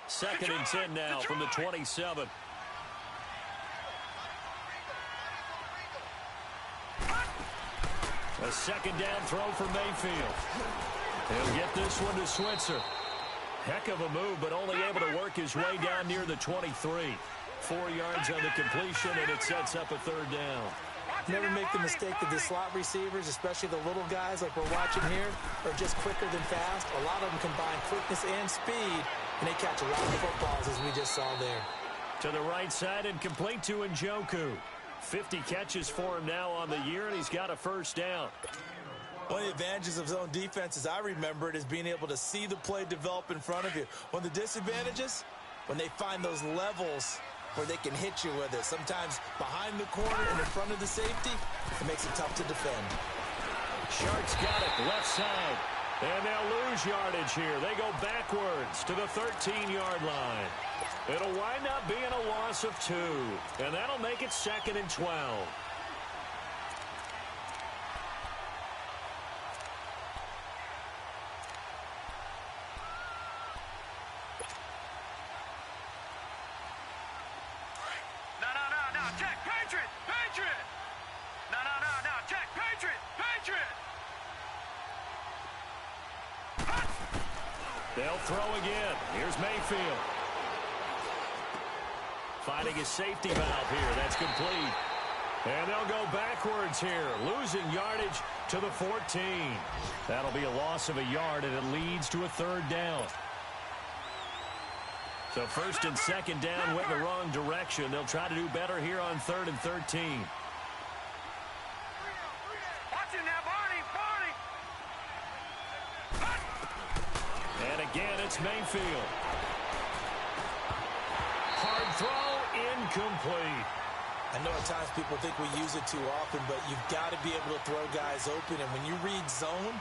2nd and 10 now from the 27. A second down throw for Mayfield. He'll get this one to Switzer. Heck of a move, but only able to work his way down near the 23. 4 yards on the completion, and it sets up a 3rd down. Never make the mistake that the slot receivers, especially the little guys like we're watching here, are just quicker than fast. A lot of them combine quickness and speed, and they catch a lot of footballs, as we just saw there. To the right side and complete to Njoku. 50 catches for him now on the year, and he's got a 1st down. One of the advantages of zone defense, as I remember it, is being able to see the play develop in front of you. One of the disadvantages, when they find those levels where they can hit you with it. Sometimes behind the corner and in front of the safety, it makes it tough to defend. Sharks got it, left side. And they'll lose yardage here. They go backwards to the 13-yard line. It'll wind up being a loss of 2. And that'll make it 2nd and 12. They'll throw again. Here's Mayfield. Finding his safety valve here. That's complete. And they'll go backwards here, losing yardage to the 14. That'll be a loss of a yard, and it leads to a 3rd down. So 1st and 2nd down went in the wrong direction. They'll try to do better here on 3rd and 13. Again, it's Mayfield. Hard throw, incomplete. I know at times people think we use it too often, but you've got to be able to throw guys open. And when you read zone,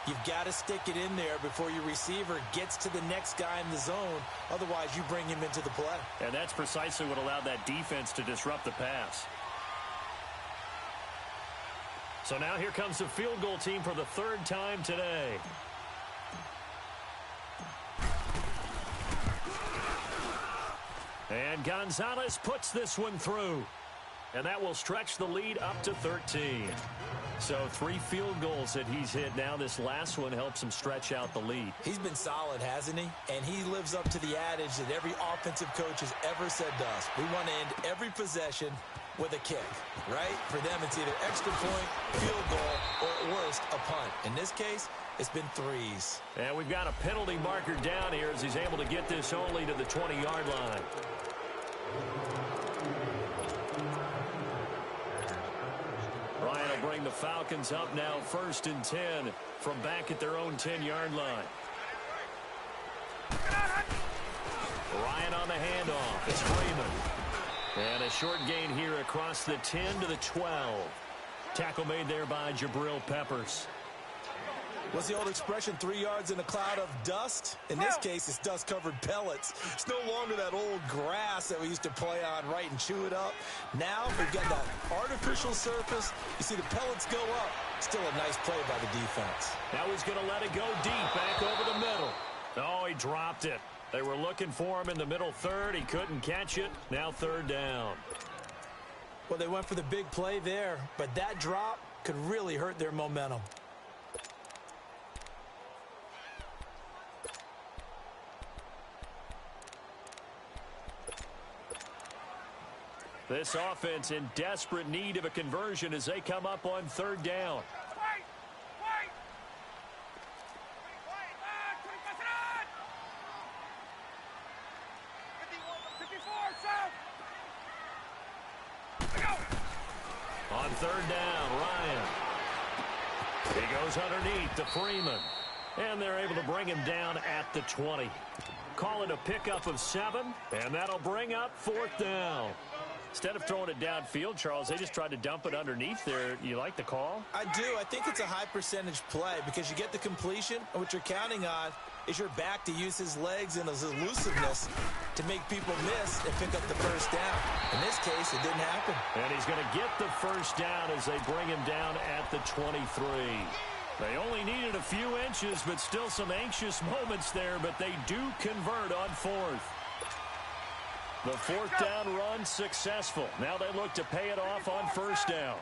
you've got to stick it in there before your receiver gets to the next guy in the zone. Otherwise, you bring him into the play. And that's precisely what allowed that defense to disrupt the pass. So now here comes the field goal team for the 3rd time today. And Gonzalez puts this one through. And that will stretch the lead up to 13. So 3 field goals that he's hit now. This last one helps him stretch out the lead. He's been solid, hasn't he? And he lives up to the adage that every offensive coach has ever said to us. We want to end every possession with a kick, right? For them, it's either extra point, field goal, or at worst, a punt. In this case, it's been 3s. And we've got a penalty marker down here as he's able to get this only to the 20-yard line. Ryan will bring the Falcons up now 1st and 10 from back at their own 10-yard line. Ryan on the handoff. It's Freeman. And a short gain here across the 10 to the 12. Tackle made there by Jabril Peppers. What's the old expression, 3 yards in a cloud of dust? In this case, it's dust-covered pellets. It's no longer that old grass that we used to play on, right, and chew it up. Now we've got that artificial surface. You see the pellets go up. Still a nice play by the defense. Now he's going to let it go deep, back over the middle. Oh, he dropped it. They were looking for him in the middle 3rd. He couldn't catch it. Now 3rd down. Well, they went for the big play there, but that drop could really hurt their momentum. This offense in desperate need of a conversion as they come up on 3rd down. On 3rd down, Ryan. He goes underneath to Freeman. And they're able to bring him down at the 20. Call it a pickup of 7, and that'll bring up 4th down. Instead of throwing it downfield, Charles, they just tried to dump it underneath there. You like the call? I do. I think it's a high percentage play because you get the completion, and what you're counting on is your back to use his legs and his elusiveness to make people miss and pick up the first down. In this case, it didn't happen. And he's going to get the first down as they bring him down at the 23. They only needed a few inches, but still some anxious moments there, but they do convert on fourth. The fourth down run successful. Now they look to pay it off on first down.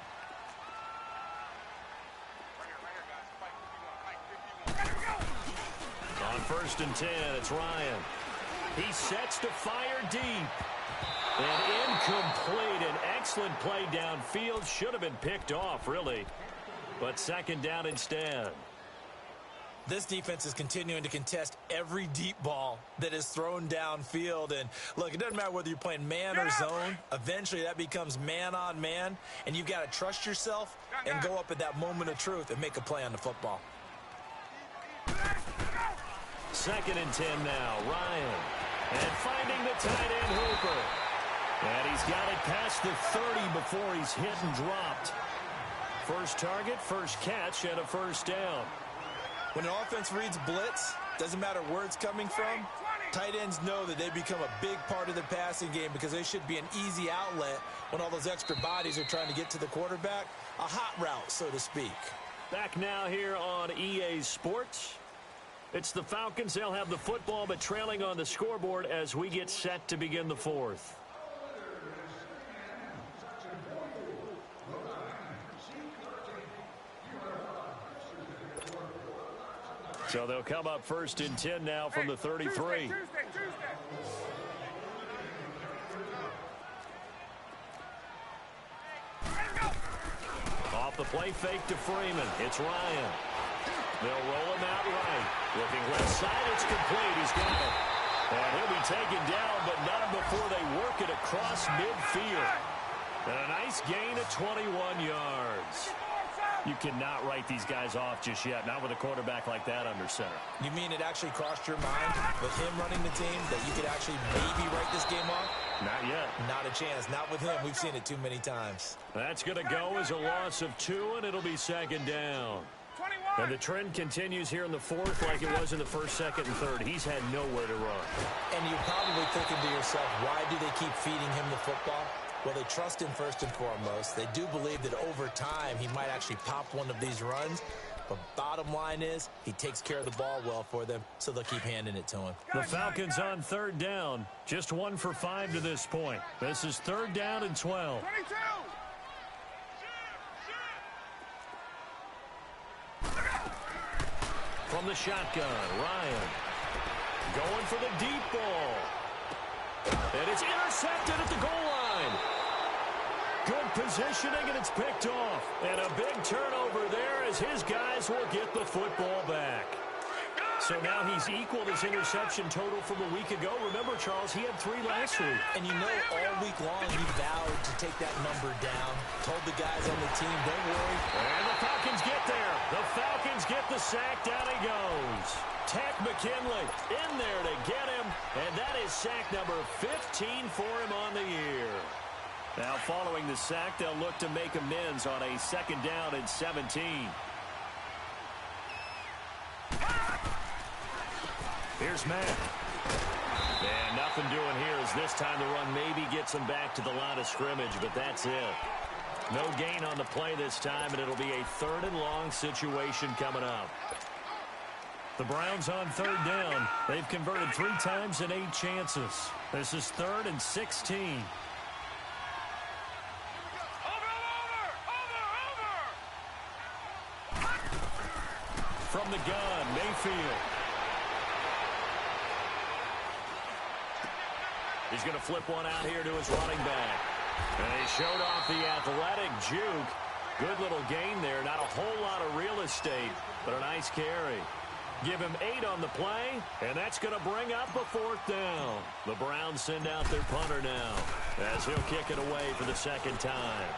On 1st and 10, it's Ryan. He sets to fire deep. And incomplete. An excellent play downfield. Should have been picked off, really. But second down instead. This defense is continuing to contest every deep ball that is thrown downfield. And, look, it doesn't matter whether you're playing man or zone. Eventually, that becomes man-on-man. And you've got to trust yourself and go up at that moment of truth and make a play on the football. 2nd and 10 now. Ryan. And finding the tight end Hooper. And he's got it past the 30 before he's hit and dropped. First target, first catch, and a first down. When an offense reads blitz, doesn't matter where it's coming from, tight ends know that they become a big part of the passing game because they should be an easy outlet when all those extra bodies are trying to get to the quarterback. A hot route, so to speak. Back now here on EA Sports. It's the Falcons. They'll have the football, but trailing on the scoreboard as we get set to begin the fourth. So they'll come up 1st and 10 now from the 33. Off the play fake to Freeman. It's Ryan. They'll roll him out right. Looking left side. It's complete. He's got it. And he'll be taken down, but not before they work it across midfield. And a nice gain of 21 yards. You cannot write these guys off just yet, not with a quarterback like that under center. You mean it actually crossed your mind with him running the team that you could actually maybe write this game off? Not yet. Not a chance. Not with him. We've seen it too many times. That's going to go as a loss of 2, and it'll be second down. 21. And the trend continues here in the fourth like it was in the first, second, and third. He's had nowhere to run. And you're probably thinking to yourself, why do they keep feeding him the football? Well, they trust him first and foremost. They do believe that over time he might actually pop one of these runs. But bottom line is he takes care of the ball well for them, so they'll keep handing it to him. The Falcons on 3rd down. Just 1 for 5 to this point. This is 3rd down and 12. 22. From the shotgun, Ryan. Going for the deep ball. And it's intercepted at the goal line. Good positioning, and it's picked off. And a big turnover there as his guys will get the football back. So now he's equaled his interception total from a week ago. Remember, Charles, he had 3 last week. And you know all week long he vowed to take that number down. Told the guys on the team, don't worry. And the Falcons get there. The Falcons get the sack. Down he goes. Ted McKinley in there to get him. And that is sack number 15 for him on the year. Now following the sack, they'll look to make amends on a 2nd down and 17. Here's Matt. And nothing doing here as this time the run maybe gets him back to the line of scrimmage, but that's it. No gain on the play this time, and it'll be a 3rd and long situation coming up. The Browns on 3rd down. They've converted 3 times in 8 chances. This is 3rd and 16. From the gun, Mayfield. He's going to flip one out here to his running back. And he showed off the athletic juke. Good little gain there. Not a whole lot of real estate, but a nice carry. Give him 8 on the play, and that's going to bring up a 4th down. The Browns send out their punter now as he'll kick it away for the 2nd time.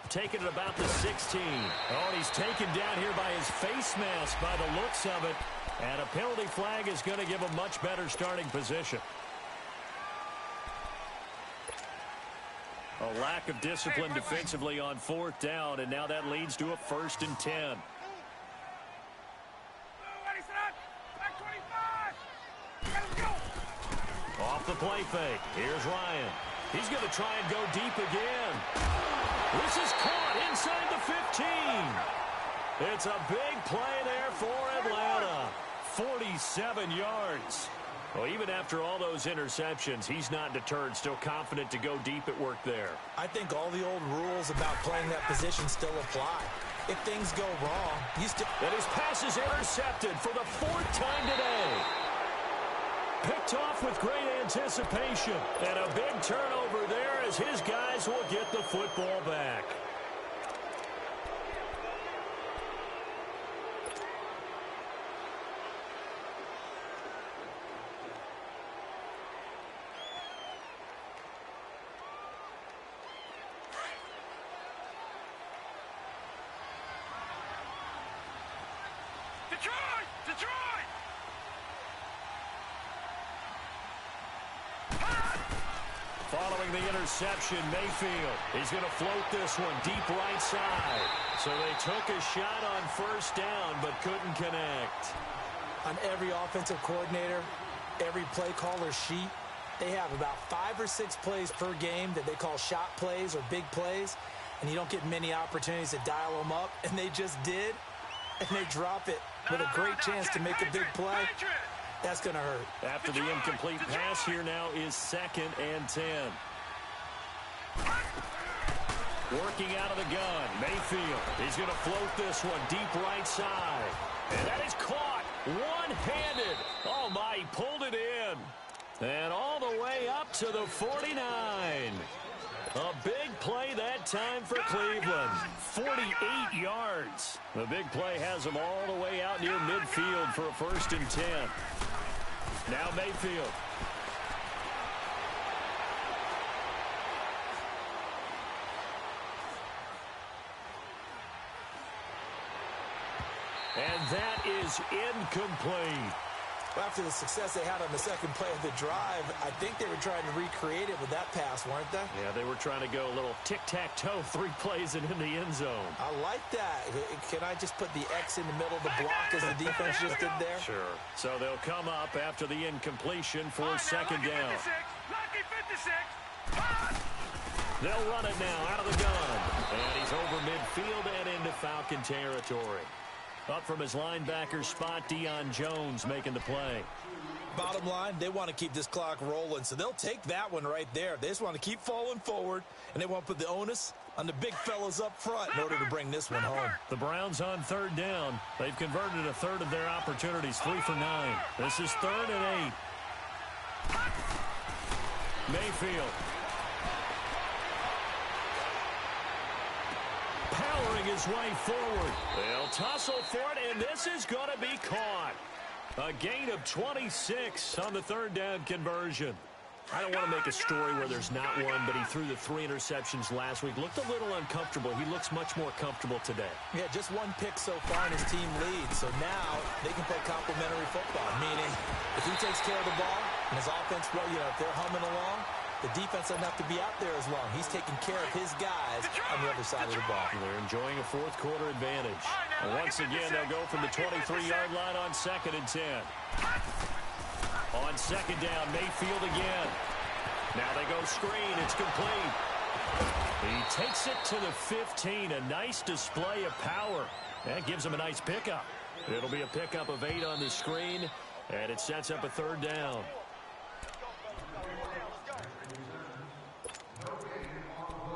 Taking it about the 16. Oh, and he's taken down here by his face mask by the looks of it. And a penalty flag is going to give a much better starting position. A lack of discipline defensively on 4th down, and now that leads to a 1st and 10. Off the play fake. Here's Ryan. He's going to try and go deep again. This is caught inside the 15. It's a big play there for Atlanta. 47 yards. Well, even after all those interceptions, he's not deterred, still confident to go deep at work there. I think all the old rules about playing that position still apply. If things go wrong, you still... And his pass is intercepted for the 4th time today. Picked off with great anticipation. And a big turnover there as his guys will get the football back. Detroit! Following the interception, Mayfield is going to float this one deep right side. So they took a shot on 1st down but couldn't connect. On every offensive coordinator, every play caller sheet, they have about 5 or 6 plays per game that they call shot plays or big plays, and you don't get many opportunities to dial them up, and they just did, and they drop it with a great chance to make a big play. That's going to hurt. After the incomplete pass, here now is 2nd and 10. Working out of the gun, Mayfield. He's going to float this one deep right side. And that is caught one-handed. Oh, my, he pulled it in. And all the way up to the 49. A big play that time for Cleveland. 48 yards. The big play has them all the way out near midfield for a 1st and 10. Now Mayfield. And that is incomplete. After the success they had on the second play of the drive, I think they were trying to recreate it with that pass, weren't they? Yeah, they were trying to go a little tic-tac-toe, 3 plays and in the end zone. I like that. Can I just put the X in the middle of the block as the defense just did there? Sure. So they'll come up after the incompletion for 2nd down. Lucky 56. They'll run it now out of the gun. And he's over midfield and into Falcon territory. Up from his linebacker spot, Deion Jones making the play. Bottom line, they want to keep this clock rolling, so they'll take that one right there. They just want to keep falling forward, and they want to put the onus on the big fellas up front in order to bring this one home. The Browns on 3rd down. They've converted a third of their opportunities, 3 for 9. This is 3rd and 8. Mayfield. Powering his way forward. They'll tussle for it, and this is going to be caught. A gain of 26 on the 3rd down conversion. I don't want to make a story where there's not one, but he threw the 3 interceptions last week. Looked a little uncomfortable. He looks much more comfortable today. Yeah, just 1 pick so far, and his team leads. So now they can play complementary football, meaning if he takes care of the ball and his offense, well, you know, if they're humming along, the defense doesn't have to be out there as long. He's taking care of his guys on the other side of the ball. They're enjoying a 4th quarter advantage. And once again, they'll go from the 23-yard line on 2nd and 10. On 2nd down, Mayfield again. Now they go screen. It's complete. He takes it to the 15. A nice display of power. That gives him a nice pickup. It'll be a pickup of 8 on the screen, and it sets up a 3rd down.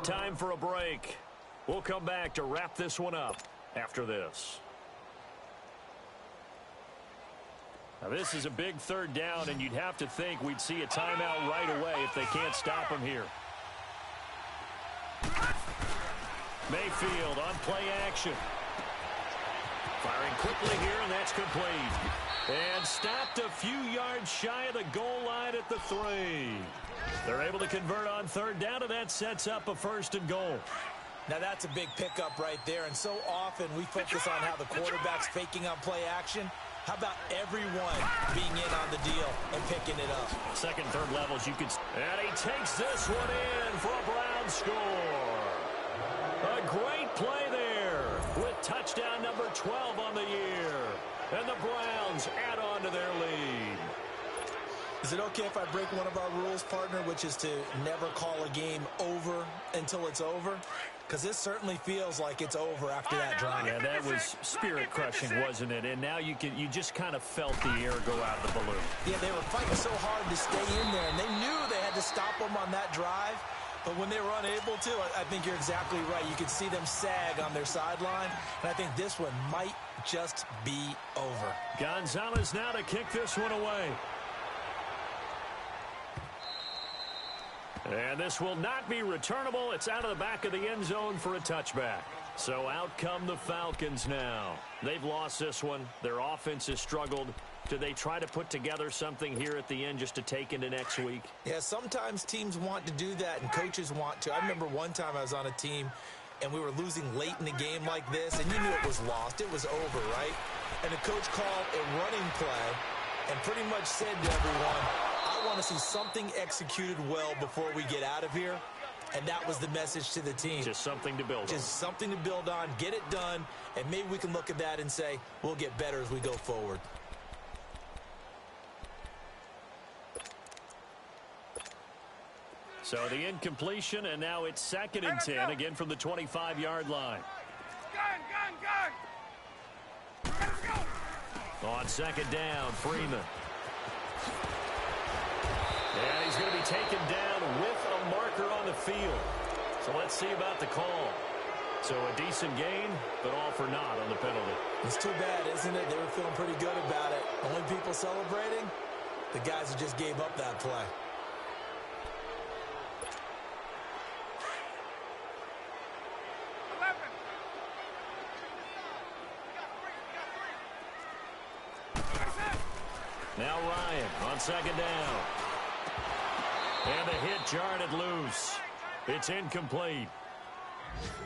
Time for a break. We'll come back to wrap this one up after this. Now this is a big 3rd down, and you'd have to think we'd see a timeout right away if they can't stop him here. Mayfield on play action. Firing quickly here, and that's complete. And stopped a few yards shy of the goal line at the 3. They're able to convert on 3rd down, and that sets up a 1st and goal. Now that's a big pickup right there, and so often we focus on how the quarterback's faking on play action. How about everyone being in on the deal and picking it up? Second, third levels, you could... And he takes this one in for a Brown score. A great play there with touchdown number 12 on the year. And the Browns add on to their lead. Is it okay if I break one of our rules, partner, which is to never call a game over until it's over? Because this certainly feels like it's over after that drive. Yeah, that was spirit-crushing, wasn't it? And now you just kind of felt the air go out of the balloon. Yeah, they were fighting so hard to stay in there, and they knew they had to stop them on that drive. But when they were unable to, I think you're exactly right. You could see them sag on their sideline, and I think this one might just be over. Gonzalez now to kick this one away. And this will not be returnable. It's out of the back of the end zone for a touchback. So out come the Falcons now. They've lost this one. Their offense has struggled. Do they try to put together something here at the end just to take into next week? Yeah, sometimes teams want to do that and coaches want to. I remember one time I was on a team and we were losing late in the game like this, and you knew it was lost. It was over, right? And the coach called a running play and pretty much said to everyone, I want to see something executed well before we get out of here. And that was the message to the team. Just something to build on. Just something to build on, get it done, and maybe we can look at that and say, we'll get better as we go forward. So the incompletion, and now it's 2nd and 10, again from the 25-yard line. On 2nd down, Freeman. And he's going to be taken down with a marker on the field. So let's see about the call. So a decent gain, but all for naught on the penalty. It's too bad, isn't it? They were feeling pretty good about it. Only people celebrating, the guys who just gave up that play. Now Ryan on 2nd down. And the hit jarred it loose. It's incomplete.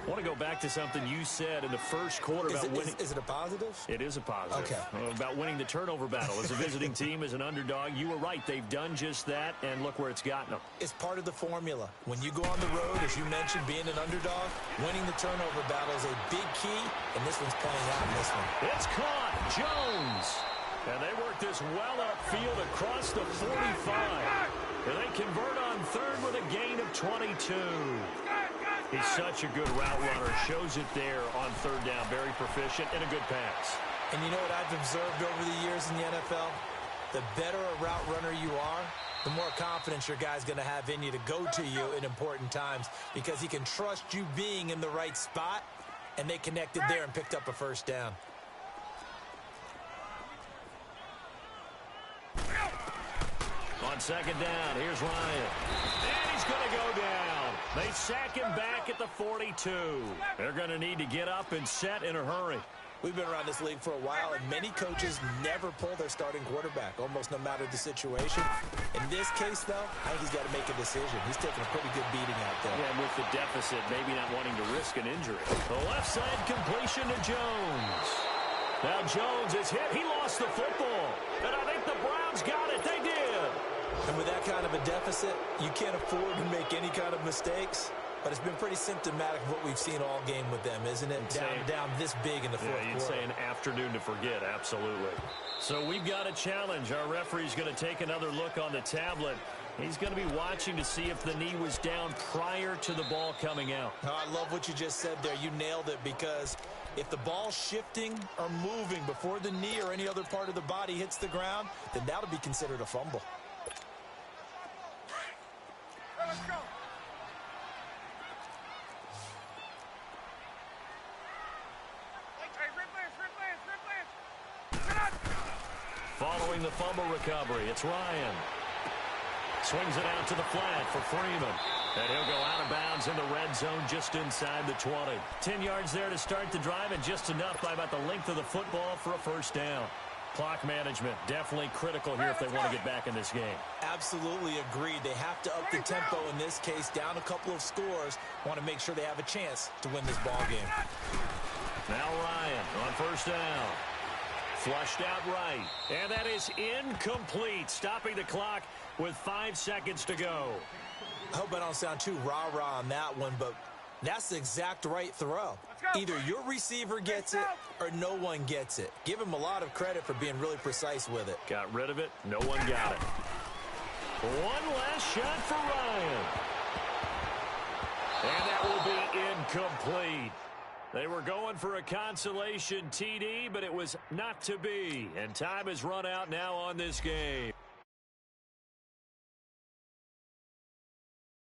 I want to go back to something you said in the first quarter about winning. Is it a positive? It is a positive. Okay. About winning the turnover battle. As a visiting team, as an underdog, you were right. They've done just that, and look where it's gotten them. It's part of the formula. When you go on the road, as you mentioned, being an underdog, winning the turnover battle is a big key, and this one's playing out in this one. It's caught. Jones. And they work this well upfield across the 45. And they convert on 3rd with a gain of 22. He's such a good route runner. Shows it there on 3rd down. Very proficient and a good pass. And you know what I've observed over the years in the NFL? The better a route runner you are, the more confidence your guy's going to have in you to go to you in important times because he can trust you being in the right spot, and they connected there and picked up a 1st down. On 2nd down, here's Ryan. And he's going to go down. They sack him back at the 42. They're going to need to get up and set in a hurry. We've been around this league for a while, and many coaches never pull their starting quarterback, almost no matter the situation. In this case, though, I think he's got to make a decision. He's taking a pretty good beating out there. Yeah, and with the deficit, maybe not wanting to risk an injury. The left side completion to Jones. Now Jones is hit. He lost the football. And I think the Browns got it. They did. And with that kind of a deficit, you can't afford to make any kind of mistakes. But it's been pretty symptomatic of what we've seen all game with them, isn't it? Down this big in the fourth quarter. You'd say an afternoon to forget, absolutely. So we've got a challenge. Our referee's going to take another look on the tablet. He's going to be watching to see if the knee was down prior to the ball coming out. Oh, I love what you just said there. You nailed it, because if the ball's shifting or moving before the knee or any other part of the body hits the ground, then that'll be considered a fumble. Let's go. Following the fumble recovery, it's Ryan. Swings it out to the flat for Freeman. And he'll go out of bounds in the red zone just inside the 20. 10 yards there to start the drive, and just enough by about the length of the football for a 1st down. Clock management definitely critical here if they want to get back in this game. Absolutely agreed. They have to up the tempo in this case, down a couple of scores. Want to make sure they have a chance to win this ball game. Now Ryan on 1st down. Flushed out right. And that is incomplete, stopping the clock with 5 seconds to go. I hope I don't sound too rah-rah on that one, but that's the exact right throw. Either your receiver gets it or no one gets it. Give him a lot of credit for being really precise with it. Got rid of it. No one got it. One last shot for Ryan. And that will be incomplete. They were going for a consolation TD, but it was not to be. And time has run out now on this game.